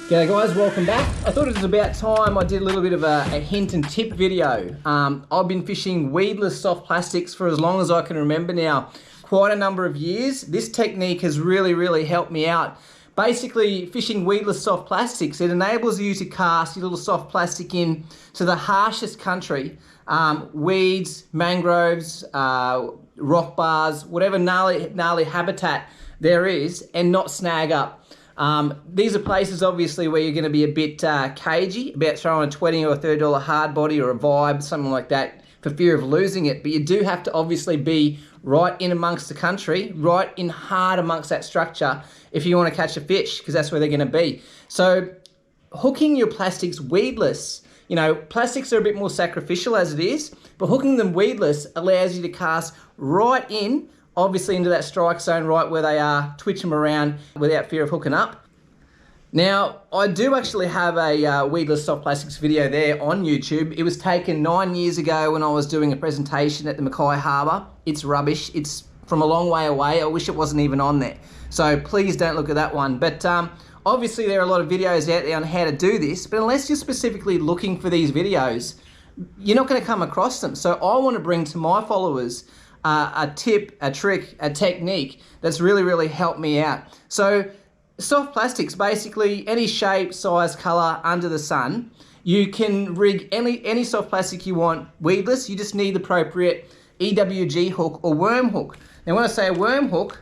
G'day guys, welcome back. I thought it was about time I did a little bit of a hint and tip video. I've been fishing weedless soft plastics for as long as I can remember now, quite a number of years. This technique has really helped me out. Basically, fishing weedless soft plastics, it enables you to cast your little soft plastic in to the harshest country, weeds, mangroves, rock bars, whatever gnarly habitat there is, and not snag up. These are places obviously where you're going to be a bit cagey about throwing a $20 or $30 hard body or a vibe, something like that, for fear of losing it. But you do have to obviously be right in amongst the country, right in hard amongst that structure if you want to catch a fish, because that's where they're going to be. So hooking your plastics weedless, you know, plastics are a bit more sacrificial as it is, but hooking them weedless allows you to cast right in, obviously into that strike zone, right where they are, twitch them around without fear of hooking up. Now, I do actually have a weedless soft plastics video there on YouTube. It was taken 9 years ago when I was doing a presentation at the Mackay Harbour. It's rubbish. It's from a long way away. I wish it wasn't even on there. So please don't look at that one. But obviously there are a lot of videos out there on how to do this, but unless you're specifically looking for these videos, you're not going to come across them. So I want to bring to my followers a tip, a trick, a technique that's really helped me out. So soft plastics, basically any shape, size, color under the sun. You can rig any soft plastic you want weedless. You just need the appropriate EWG hook or worm hook. Now when I say a worm hook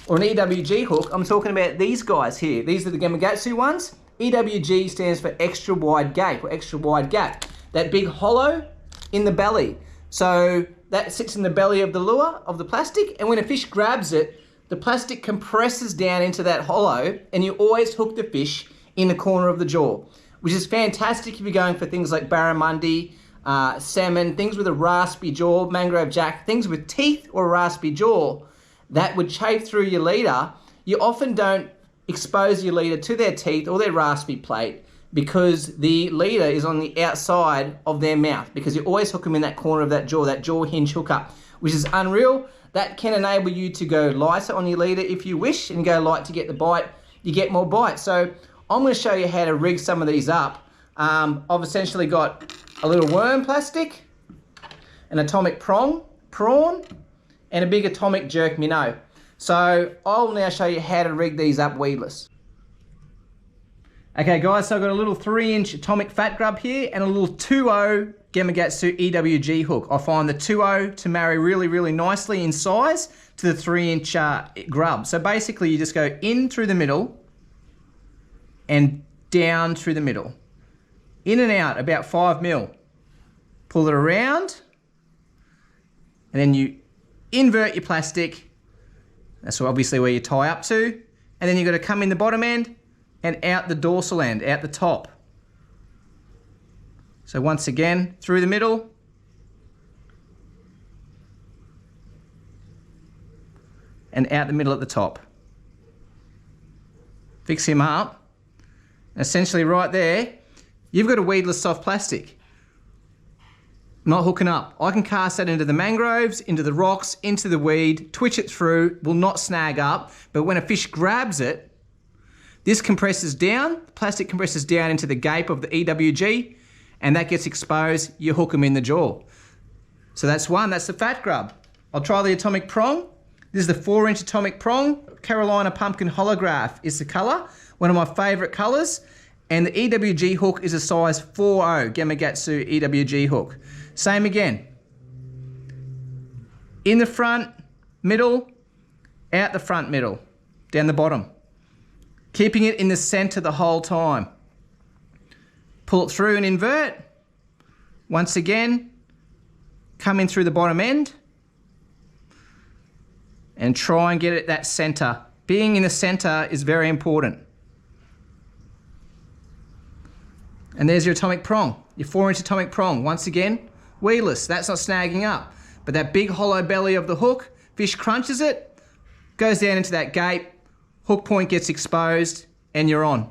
or an EWG hook, I'm talking about these guys here. These are the Gamakatsu ones. EWG stands for extra wide gape or extra wide gap. That big hollow in the belly. So that sits in the belly of the lure, of the plastic, and when a fish grabs it, the plastic compresses down into that hollow, and you always hook the fish in the corner of the jaw, which is fantastic if you're going for things like barramundi, salmon, things with a raspy jaw, mangrove jack, things with teeth or a raspy jaw that would chafe through your leader. You often don't expose your leader to their teeth or their raspy plate, because the leader is on the outside of their mouth, because you always hook them in that corner of that jaw hinge hookup, which is unreal. That can enable you to go lighter on your leader if you wish, and go light to get the bite. You get more bite. So I'm going to show you how to rig some of these up. I've essentially got a little worm plastic, an atomic prawn, and a big atomic jerk minnow. So I'll now show you how to rig these up weedless. Okay guys, so I've got a little 3-inch atomic fat grub here and a little 2.0 Gamakatsu EWG hook. I find the 2.0 to marry really nicely in size to the 3-inch grub. So basically you just go in through the middle and down through the middle. In and out about 5 mil. Pull it around and then you invert your plastic. That's obviously where you tie up to. And then you've got to come in the bottom end and out the dorsal end, out the top. So once again, through the middle, and out the middle at the top. Fix him up. Essentially right there, you've got a weedless soft plastic. Not hooking up. I can cast that into the mangroves, into the rocks, into the weed, twitch it through, will not snag up, but when a fish grabs it, this compresses down, the plastic compresses down into the gape of the EWG, and that gets exposed, you hook them in the jaw. So that's one, that's the fat grub. I'll try the atomic prong. This is the 4-inch atomic prong. Carolina pumpkin holograph is the color, one of my favorite colors. And the EWG hook is a size 4.0 Gamakatsu EWG hook. Same again. In the front, middle, out the front middle, down the bottom. Keeping it in the center the whole time. Pull it through and invert. Once again, come in through the bottom end and try and get it that center. Being in the center is very important. And there's your atomic prong, your 4-inch atomic prong. Once again, weedless, that's not snagging up. But that big hollow belly of the hook, fish crunches it, goes down into that gape, hook point gets exposed, and you're on.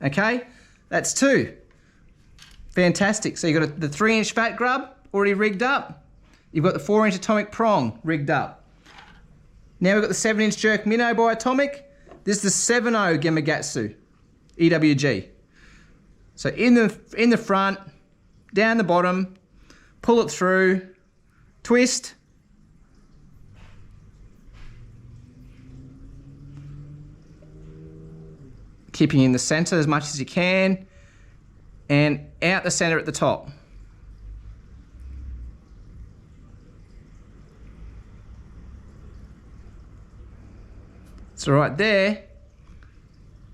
Okay, that's 2. Fantastic. So you've got the 3-inch fat grub already rigged up. You've got the 4-inch atomic prong rigged up. Now we've got the 7-inch jerk minnow by Atomic. This is the 7.0 Gamakatsu EWG. So in the front, down the bottom, pull it through, twist, keeping in the center as much as you can, and out the center at the top. So right there,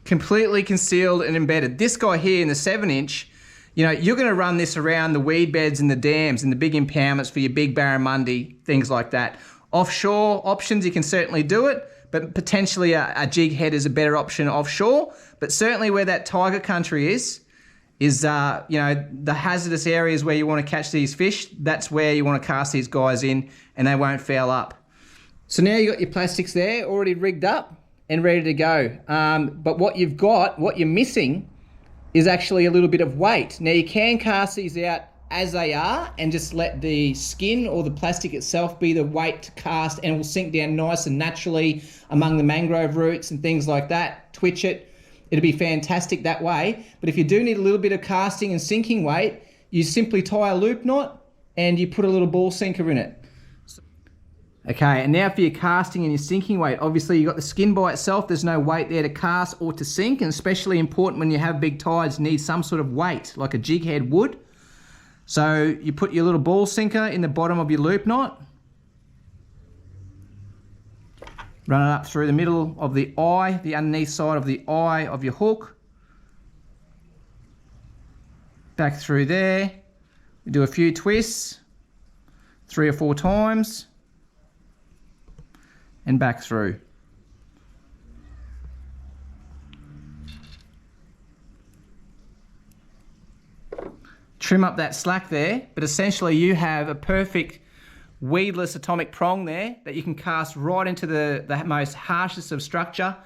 completely concealed and embedded. This guy here in the 7-inch, you know, you're going to run this around the weed beds and the dams and the big impoundments for your big barramundi, things like that. Offshore options, you can certainly do it, but potentially a jig head is a better option offshore. But certainly where that tiger country is you know, the hazardous areas where you want to catch these fish, that's where you want to cast these guys in and they won't foul up. So now you've got your plastics there already rigged up and ready to go. But what you're missing is actually a little bit of weight. Now you can cast these out as they are and just let the skin or the plastic itself be the weight to cast, and it will sink down nice and naturally among the mangrove roots and things like that. Twitch it. It'll be fantastic that way. But if you do need a little bit of casting and sinking weight, you simply tie a loop knot and you put a little ball sinker in it. Okay, and now for your casting and your sinking weight. Obviously you've got the skin by itself, there's no weight there to cast or to sink, and especially important when you have big tides, you need some sort of weight, like a jig head would. So you put your little ball sinker in the bottom of your loop knot, run it up through the middle of the eye, the underneath side of the eye of your hook, back through there. We do a few twists, 3 or 4 times, and back through. Trim up that slack there, but essentially you have a perfect weedless atomic prong there that you can cast right into the most harshest of structure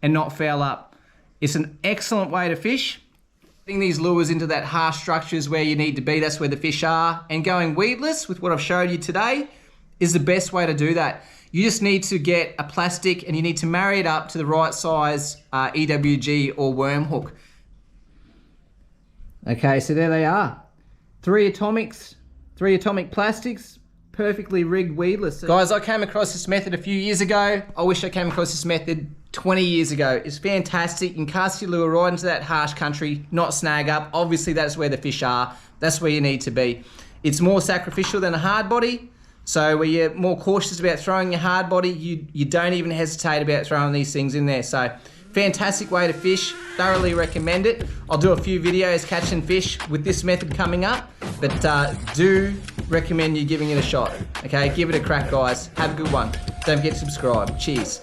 and not foul up. It's an excellent way to fish. Putting these lures into that harsh structures where you need to be, that's where the fish are, and going weedless with what I've showed you today is the best way to do that. You just need to get a plastic and you need to marry it up to the right size EWG or worm hook. Okay, so there they are. 3 atomic plastics, perfectly rigged weedless. Guys, I came across this method a few years ago. I wish I came across this method 20 years ago. It's fantastic. You can cast your lure right into that harsh country, not snag up. Obviously, that's where the fish are. That's where you need to be. It's more sacrificial than a hard body. So where you're more cautious about throwing your hard body, you don't even hesitate about throwing these things in there. So fantastic way to fish, thoroughly recommend it. I'll do a few videos catching fish with this method coming up, but do recommend you giving it a shot. Okay, give it a crack guys, have a good one. Don't forget to subscribe, cheers.